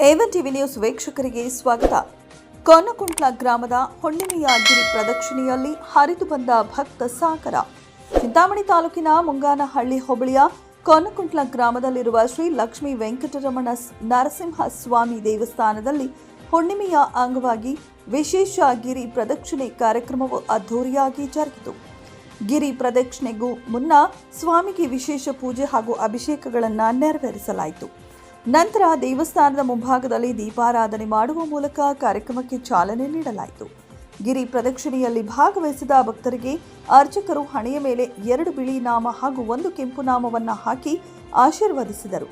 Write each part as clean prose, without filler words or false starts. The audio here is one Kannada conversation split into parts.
ಏವನ್ ಟಿವಿ ನ್ಯೂಸ್ ವೀಕ್ಷಕರಿಗೆ ಸ್ವಾಗತ. ಕೋನಕುಂಟ್ಲ ಗ್ರಾಮದ ಹುಣ್ಣಿಮೆಯ ಗಿರಿ ಪ್ರದಕ್ಷಿಣೆಯಲ್ಲಿ ಹರಿದು ಬಂದ ಭಕ್ತ ಸಾಗರ. ಚಿಂತಾಮಣಿ ತಾಲೂಕಿನ ಮುಂಗಾನಹಳ್ಳಿ ಹೋಬಳಿಯ ಕೋನಕುಂಟ್ಲ ಗ್ರಾಮದಲ್ಲಿರುವ ಶ್ರೀ ಲಕ್ಷ್ಮೀ ವೆಂಕಟರಮಣ ನರಸಿಂಹಸ್ವಾಮಿ ದೇವಸ್ಥಾನದಲ್ಲಿ ಹುಣ್ಣಿಮೆಯ ಅಂಗವಾಗಿ ವಿಶೇಷ ಗಿರಿ ಪ್ರದಕ್ಷಿಣೆ ಕಾರ್ಯಕ್ರಮವು ಅದ್ದೂರಿಯಾಗಿ ಜರುಗಿತು. ಗಿರಿ ಪ್ರದಕ್ಷಿಣೆಗೂ ಮುನ್ನ ಸ್ವಾಮಿಗೆ ವಿಶೇಷ ಪೂಜೆ ಹಾಗೂ ಅಭಿಷೇಕಗಳನ್ನು ನೆರವೇರಿಸಲಾಯಿತು. ನಂತರ ದೇವಸ್ಥಾನದ ಮುಂಭಾಗದಲ್ಲಿ ದೀಪಾರಾಧನೆ ಮಾಡುವ ಮೂಲಕ ಕಾರ್ಯಕ್ರಮಕ್ಕೆ ಚಾಲನೆ ನೀಡಲಾಯಿತು. ಗಿರಿ ಪ್ರದಕ್ಷಿಣೆಯಲ್ಲಿ ಭಾಗವಹಿಸಿದ ಭಕ್ತರಿಗೆ ಅರ್ಚಕರು ಹಣೆಯ ಮೇಲೆ 2 ಬಿಳಿ ನಾಮ ಹಾಗೂ 1 ಕೆಂಪು ನಾಮವನ್ನು ಹಾಕಿ ಆಶೀರ್ವದಿಸಿದರು.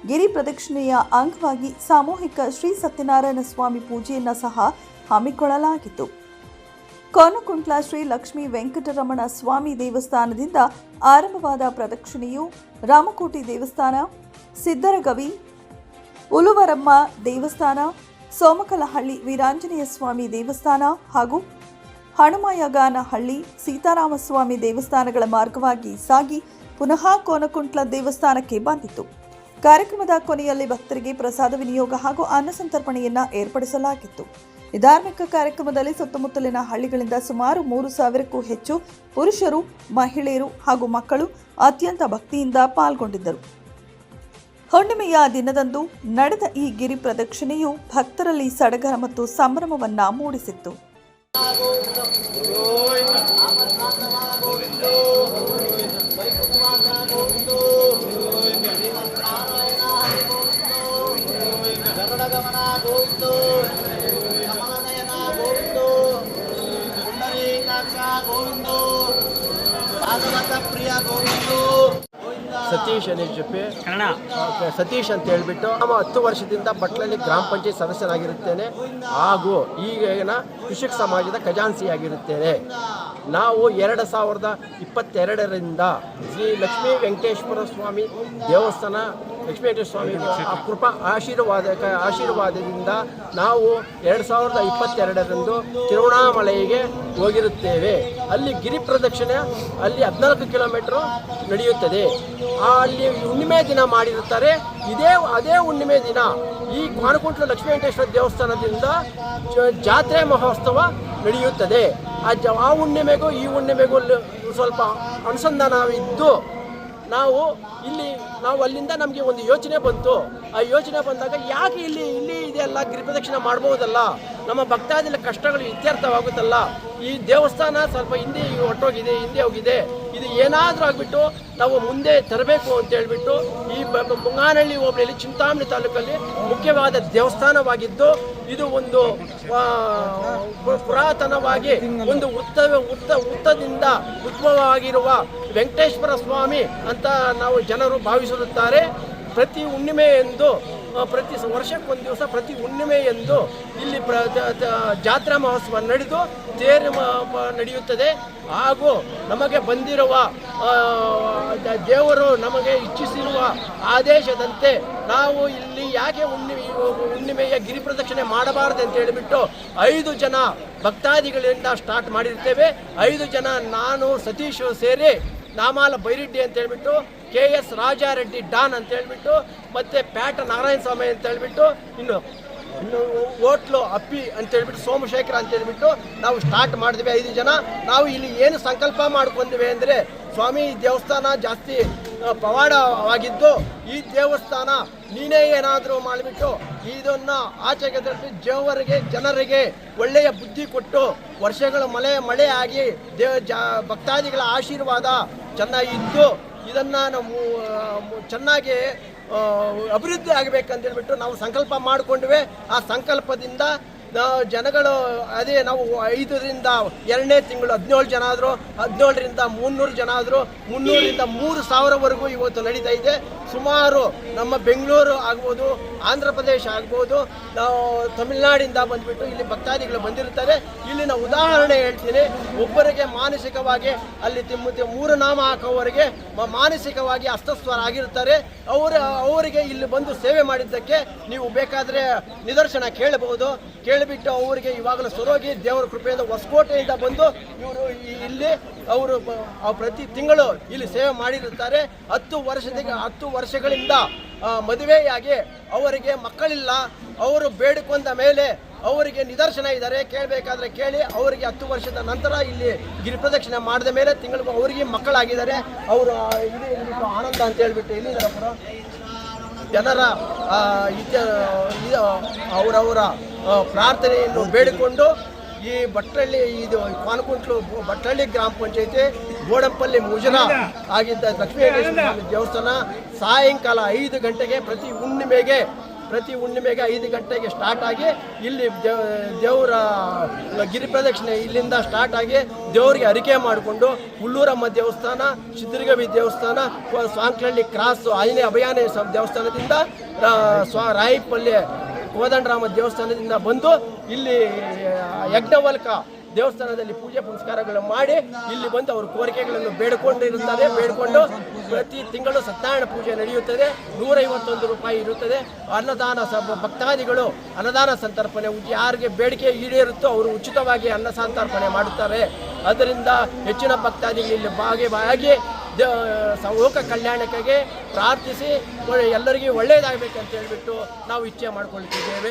ಗಿರಿ ಪ್ರದಕ್ಷಿಣೆಯ ಅಂಗವಾಗಿ ಸಾಮೂಹಿಕ ಶ್ರೀ ಸತ್ಯನಾರಾಯಣ ಸ್ವಾಮಿ ಪೂಜೆಯನ್ನು ಸಹ ಹಮ್ಮಿಕೊಳ್ಳಲಾಗಿತ್ತು. ಕೋನಕುಂಟ್ಲ ಶ್ರೀ ಲಕ್ಷ್ಮೀ ವೆಂಕಟರಮಣ ಸ್ವಾಮಿ ದೇವಸ್ಥಾನದಿಂದ ಆರಂಭವಾದ ಪ್ರದಕ್ಷಿಣೆಯು ರಾಮಕೋಟಿ ದೇವಸ್ಥಾನ, ಸಿದ್ದರಗವಿ ಉಲುವರಮ್ಮ ದೇವಸ್ಥಾನ, ಸೋಮಕಲಹಳ್ಳಿ ವೀರಾಂಜನೇಯ ಸ್ವಾಮಿ ದೇವಸ್ಥಾನ ಹಾಗೂ ಹನುಮಯಗಾನಹಳ್ಳಿ ಸೀತಾರಾಮಸ್ವಾಮಿ ದೇವಸ್ಥಾನಗಳ ಮಾರ್ಗವಾಗಿ ಸಾಗಿ ಪುನಃ ಕೋನಕುಂಟ್ಲ ದೇವಸ್ಥಾನಕ್ಕೆ ಬಂದಿತು. ಕಾರ್ಯಕ್ರಮದ ಕೊನೆಯಲ್ಲಿ ಭಕ್ತರಿಗೆ ಪ್ರಸಾದ ವಿನಿಯೋಗ ಹಾಗೂ ಅನ್ನಸಂತರ್ಪಣೆಯನ್ನು ಏರ್ಪಡಿಸಲಾಗಿತ್ತು. ಈ ಧಾರ್ಮಿಕ ಕಾರ್ಯಕ್ರಮದಲ್ಲಿ ಸುತ್ತಮುತ್ತಲಿನ ಹಳ್ಳಿಗಳಿಂದ ಸುಮಾರು 3,000ಕ್ಕೂ ಹೆಚ್ಚು ಪುರುಷರು, ಮಹಿಳೆಯರು ಹಾಗೂ ಮಕ್ಕಳು ಅತ್ಯಂತ ಭಕ್ತಿಯಿಂದ ಪಾಲ್ಗೊಂಡಿದ್ದರು. ಹುಣ್ಣಿಮೆಯ ದಿನದಂದು ನಡೆದ ಈ ಗಿರಿ ಪ್ರದಕ್ಷಿಣೆಯು ಭಕ್ತರಲ್ಲಿ ಸಡಗರ ಮತ್ತು ಸಂಭ್ರಮವನ್ನ ಮೂಡಿಸಿತ್ತು. ಸತೀಶ್ ಅನಿಜಪ್ಪೆ ಸತೀಶ್ ಅಂತ ಹೇಳ್ಬಿಟ್ಟು ನಾವು 10 ವರ್ಷದಿಂದ ಬಟ್ಲಲ್ಲಿ ಗ್ರಾಮ ಪಂಚಾಯತ್ ಸದಸ್ಯನಾಗಿರುತ್ತೇನೆ ಹಾಗೂ ಈಗಿನ ಕೃಷಿಕ ಸಮಾಜದ ಖಜಾನ್ಸಿಯಾಗಿರುತ್ತೇನೆ. ನಾವು 2022ರಿಂದ ಶ್ರೀ ಲಕ್ಷ್ಮೀ ವೆಂಕಟೇಶ್ವರ ಸ್ವಾಮಿ ದೇವಸ್ಥಾನ ಲಕ್ಷ್ಮೀ ವೆಂಕಟೇಶ್ವರ ಸ್ವಾಮಿ ಕೃಪಾ ಆಶೀರ್ವಾದದಿಂದ ನಾವು 2022ರಂದು ತಿರುವಣ್ಣಾಮಲೈಗೆ ಹೋಗಿರುತ್ತೇವೆ. ಅಲ್ಲಿ ಗಿರಿ ಪ್ರದಕ್ಷಿಣೆ ಅಲ್ಲಿ 14 ಕಿಲೋಮೀಟರ್ ನಡೆಯುತ್ತದೆ. ಅಲ್ಲಿ ಹುಣ್ಣಿಮೆ ದಿನ ಮಾಡಿರುತ್ತಾರೆ. ಅದೇ ಹುಣ್ಣಿಮೆ ದಿನ ಈ ಕೋನಕುಂಟ್ಲ ಲಕ್ಷ್ಮೀ ವೆಂಕಟೇಶ್ವರ ದೇವಸ್ಥಾನದಿಂದ ಜಾತ್ರೆ ಮಹೋತ್ಸವ ನಡೆಯುತ್ತದೆ. ಆ ಹುಣ್ಣಿಮೆಗೂ ಈ ಹುಣ್ಣಿಮೆಗೂ ಸ್ವಲ್ಪ ಅನುಸಂಧಾನವಿದ್ದು ನಾವು ಅಲ್ಲಿಂದ ನಮಗೆ ಒಂದು ಯೋಚನೆ ಬಂತು. ಆ ಯೋಚನೆ ಬಂದಾಗ ಯಾಕೆ ಇಲ್ಲಿ ಇದೆಲ್ಲ ಗಿರಿ ಪ್ರದಕ್ಷಿಣೆ ಮಾಡ್ಬೋದಲ್ಲ, ನಮ್ಮ ಭಕ್ತಾದಿಗಳ ಕಷ್ಟಗಳು ಇತ್ಯರ್ಥವಾಗುತ್ತಲ್ಲ. ಈ ದೇವಸ್ಥಾನ ಸ್ವಲ್ಪ ಹಿಂದೆ ಹೋಗಿದೆ, ಇದು ಏನಾದರೂ ಆಗಿಬಿಟ್ಟು ನಾವು ಮುಂದೆ ತರಬೇಕು ಅಂತ ಹೇಳ್ಬಿಟ್ಟು ಈ ಮುಂಗಾನಹಳ್ಳಿ ಹೋಬಳಿಯಲ್ಲಿ ಚಿಂತಾಮಣಿ ತಾಲೂಕಲ್ಲಿ ಮುಖ್ಯವಾದ ದೇವಸ್ಥಾನವಾಗಿದ್ದು ಇದು ಒಂದು ಪುರಾತನವಾಗಿ ಒಂದು ಉತ್ತದಿಂದ ಉದ್ಭವವಾಗಿರುವ ವೆಂಕಟೇಶ್ವರ ಸ್ವಾಮಿ ಅಂತ ನಾವು ಜನರು ಭಾವಿಸಿರುತ್ತಾರೆ. ಪ್ರತಿ ಹುಣ್ಣಿಮೆಯೆಂದು ಪ್ರತಿ ವರ್ಷಕ್ಕೊಂದು ದಿವಸ ಪ್ರತಿ ಹುಣ್ಣಿಮೆಯೆಂದು ಇಲ್ಲಿ ಜಾತ್ರಾ ಮಹೋತ್ಸವ ನಡೆದು ತೇರು ನಡೆಯುತ್ತದೆ. ಹಾಗೂ ನಮಗೆ ಬಂದಿರುವ ದೇವರು ನಮಗೆ ಇಚ್ಛಿಸಿರುವ ಆದೇಶದಂತೆ ನಾವು ಇಲ್ಲಿ ಯಾಕೆ ಹುಣ್ಣಿಮೆಯ ಗಿರಿ ಪ್ರದಕ್ಷಿಣೆ ಮಾಡಬಾರದು ಅಂತ ಹೇಳಿಬಿಟ್ಟು 5 ಜನ ಭಕ್ತಾದಿಗಳಿಂದ ಸ್ಟಾರ್ಟ್ ಮಾಡಿರ್ತೇವೆ. 5 ಜನ ನಾನು ಸತೀಶು ಸೇರಿ ನಾಮಾಲ ಬೈರೆಡ್ಡಿ ಅಂತ ಹೇಳ್ಬಿಟ್ಟು, KS ರಾಜಾರೆಡ್ಡಿ ಡಾನ್ ಅಂತ ಹೇಳ್ಬಿಟ್ಟು, ಮತ್ತು ಪ್ಯಾಟ ನಾರಾಯಣ ಸ್ವಾಮಿ ಅಂತ ಹೇಳ್ಬಿಟ್ಟು, ಇನ್ನು ಹೋಟ್ಲು ಅಪ್ಪಿ ಅಂತ ಹೇಳ್ಬಿಟ್ಟು ಸೋಮಶೇಖರ ಅಂತ ಹೇಳ್ಬಿಟ್ಟು ನಾವು ಸ್ಟಾರ್ಟ್ ಮಾಡಿದ್ವಿ 5 ಜನ. ನಾವು ಇಲ್ಲಿ ಏನು ಸಂಕಲ್ಪ ಮಾಡ್ಕೊಂಡಿವೆ ಅಂದರೆ ಸ್ವಾಮಿ ಈ ದೇವಸ್ಥಾನ ಜಾಸ್ತಿ ಪವಾಡವಾಗಿದ್ದು ಈ ದೇವಸ್ಥಾನ ನೀನೇ ಏನಾದರೂ ಮಾಡಿಬಿಟ್ಟು ಇದನ್ನು ಆಚೆಗೆ ತಲುಪಿ ಜನರಿಗೆ ಒಳ್ಳೆಯ ಬುದ್ಧಿ ಕೊಟ್ಟು ವರ್ಷಗಳ ಮಳೆ ಆಗಿ ಭಕ್ತಾದಿಗಳ ಆಶೀರ್ವಾದ ಚೆನ್ನಾಗಿದ್ದು ಇದನ್ನು ನಾವು ಚೆನ್ನಾಗಿ ಅಭಿವೃದ್ಧಿ ಆಗಬೇಕಂತ ಹೇಳ್ಬಿಟ್ಟು ನಾವು ಸಂಕಲ್ಪ ಮಾಡಿಕೊಂಡ್ವಿ. ಆ ಸಂಕಲ್ಪದಿಂದ ಜನಗಳು ನಾವು 5ರಿಂದ 2ನೇ ತಿಂಗಳು 17 ಜನ ಆದರು, 17ರಿಂದ 300 ಜನ ಆದರು, 300ರಿಂದ 3,000ವರೆಗೂ ಇವತ್ತು ನಡೀತಾ ಇದೆ. ಸುಮಾರು ನಮ್ಮ ಬೆಂಗಳೂರು ಆಗ್ಬೋದು, ಆಂಧ್ರ ಪ್ರದೇಶ ಆಗ್ಬೋದು, ನಾವು ತಮಿಳುನಾಡಿಂದ ಬಂದುಬಿಟ್ಟು ಇಲ್ಲಿ ಭಕ್ತಾದಿಗಳು ಬಂದಿರ್ತಾರೆ. ಇಲ್ಲಿನ ಉದಾಹರಣೆ ಹೇಳ್ತೀನಿ. ಒಬ್ಬರಿಗೆ ಮಾನಸಿಕವಾಗಿ ಅಲ್ಲಿ 3 ನಾಮ ಹಾಕೋವರೆಗೆ ಮಾನಸಿಕವಾಗಿ ಅಸ್ತಸ್ವರಾಗಿರ್ತಾರೆ. ಅವರಿಗೆ ಇಲ್ಲಿ ಬಂದು ಸೇವೆ ಮಾಡಿದ್ದಕ್ಕೆ ನೀವು ಬೇಕಾದರೆ ನಿದರ್ಶನ ಕೇಳಬಹುದು. ಕೇಳಿಬಿಟ್ಟು ಅವರಿಗೆ ಇವಾಗಲೂ ಸರೋಗಿ ದೇವರ ಕೃಪೆಯಿಂದ ಹೊಸಕೋಟೆಯಿಂದ ಬಂದು ಇವರು ಇಲ್ಲಿ ಅವರು ಪ್ರತಿ ತಿಂಗಳು ಇಲ್ಲಿ ಸೇವೆ ಮಾಡಿರುತ್ತಾರೆ. 10 ವರ್ಷಗಳಿಂದ ಮದುವೆಯಾಗಿ ಅವರಿಗೆ ಮಕ್ಕಳಿಲ್ಲ, ಅವರು ಬೇಡಿಕೊಂಡ ಮೇಲೆ ಅವರಿಗೆ ನಿದರ್ಶನ ಇದ್ದಾರೆ, ಕೇಳಬೇಕಾದ್ರೆ ಕೇಳಿ. ಅವರಿಗೆ 10 ವರ್ಷದ ನಂತರ ಇಲ್ಲಿ ಗಿರಿ ಪ್ರದಕ್ಷಿಣೆ ಮಾಡಿದ ಮೇಲೆ ತಿಂಗಳಿಗೂ ಅವರಿಗೆ ಮಕ್ಕಳಾಗಿದ್ದಾರೆ. ಅವರು ಇದು ಆನಂದ ಅಂತ ಹೇಳ್ಬಿಟ್ಟು ಇಲ್ಲಿದ್ದಾರೆ ಪುರ ಜನರ ಅವರವರ ಪ್ರಾರ್ಥನೆಯನ್ನು ಬೇಡಿಕೊಂಡು ಈ ಭಟ್ರಳ್ಳಿ, ಇದು ಪಾನಕುಂಟ್ಲು ಭಟ್ರಳ್ಳಿ ಗ್ರಾಮ ಪಂಚಾಯತಿ ಗೋಡಂಪಲ್ಲಿ ಮುಜರಾ ಆಗಿದ್ದ ಲಕ್ಷ್ಮೀ ಸ್ವಾಮಿ ದೇವಸ್ಥಾನ ಸಾಯಂಕಾಲ 5 ಗಂಟೆಗೆ ಪ್ರತಿ ಹುಣ್ಣಿಮೆಗೆ 5 ಗಂಟೆಗೆ ಸ್ಟಾರ್ಟ್ ಆಗಿ ಇಲ್ಲಿ ದೇವರ ಗಿರಿ ಪ್ರದಕ್ಷಿಣೆ ಇಲ್ಲಿಂದ ಸ್ಟಾರ್ಟ್ ಆಗಿ ದೇವರಿಗೆ ಅರಿಕೆ ಮಾಡಿಕೊಂಡು ಹುಲ್ಲೂರಮ್ಮ ದೇವಸ್ಥಾನ, ಸಿದ್ಧಗವಿ ದೇವಸ್ಥಾನ, ಸ್ವಾಂಕ್ಲಹಳ್ಳಿ ಕ್ರಾಸ್ ಆಂಜನೇಯ ಅಭಯಾನ ದೇವಸ್ಥಾನದಿಂದ ರಾಯಿಪಲ್ಲೆ ಕೋದಂಡರಾಮ ದೇವಸ್ಥಾನದಿಂದ ಬಂದು ಇಲ್ಲಿ ಯಜ್ಞವಲ್ಕ ದೇವಸ್ಥಾನದಲ್ಲಿ ಪೂಜೆ ಪುನಸ್ಕಾರಗಳು ಮಾಡಿ ಇಲ್ಲಿ ಬಂದು ಅವ್ರ ಕೋರಿಕೆಗಳನ್ನು ಬೇಡಿಕೊಂಡಿರುತ್ತಾರೆ. ಬೇಡಿಕೊಂಡು ಪ್ರತಿ ತಿಂಗಳು ಸತ್ಯನಾರಾಯಣ ಪೂಜೆ ನಡೆಯುತ್ತದೆ. 151 ರೂಪಾಯಿ ಇರುತ್ತದೆ. ಅನ್ನದಾನ ಭಕ್ತಾದಿಗಳು ಅನ್ನದಾನ ಸಂತರ್ಪಣೆ ಯಾರಿಗೆ ಬೇಡಿಕೆ ಈಡೇರುತ್ತೋ ಅವರು ಉಚಿತವಾಗಿ ಅನ್ನ ಸಂತರ್ಪಣೆ ಮಾಡುತ್ತಾರೆ. ಅದರಿಂದ ಹೆಚ್ಚಿನ ಭಕ್ತಾದಿಗಳು ಇಲ್ಲಿ ಭಾಗಿಯಾಗಿ ಲೋಕ ಕಲ್ಯಾಣಕ್ಕಾಗಿ ಪ್ರಾರ್ಥಿಸಿ ಎಲ್ಲರಿಗೂ ಒಳ್ಳೆಯದಾಗಬೇಕಂತ ಹೇಳ್ಬಿಟ್ಟು ನಾವು ಇಚ್ಛೆ ಮಾಡಿಕೊಳ್ತಿದ್ದೇವೆ.